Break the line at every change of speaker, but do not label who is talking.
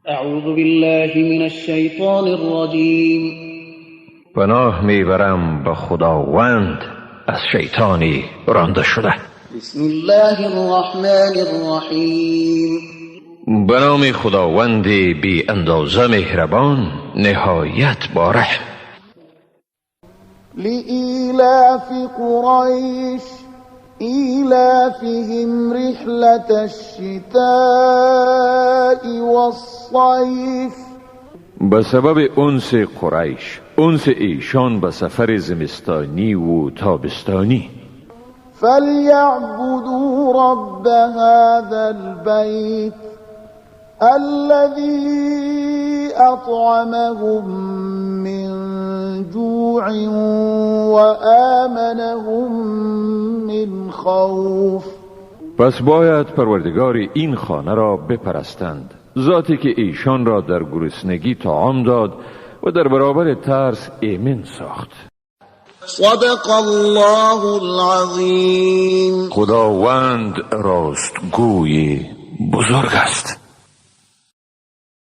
اعوذ بالله من الشیطان الرجیم.
پناه میبرم به خداوند از شیطانی رانده شده.
بسم الله الرحمن الرحیم.
به نام خداوند بی اندازه مهربان نهایت باره.
لإيلاف قريش إيلافهم رحلة الشتاء والصيف.
به سبب انس قریش، انس ایشان به سفر زمستانی و تابستانی.
فليعبدوا رب هذا البيت الذي أطعمهم من جوع وآمنهم من خوف.
پس باید پروردگار این خانه را بپرستند، ذاتی که ایشان را در گرسنگی طعام داد و در برابر ترس ایمن ساخت.
صدق الله العظیم.
خداوند راستگوی بزرگ است.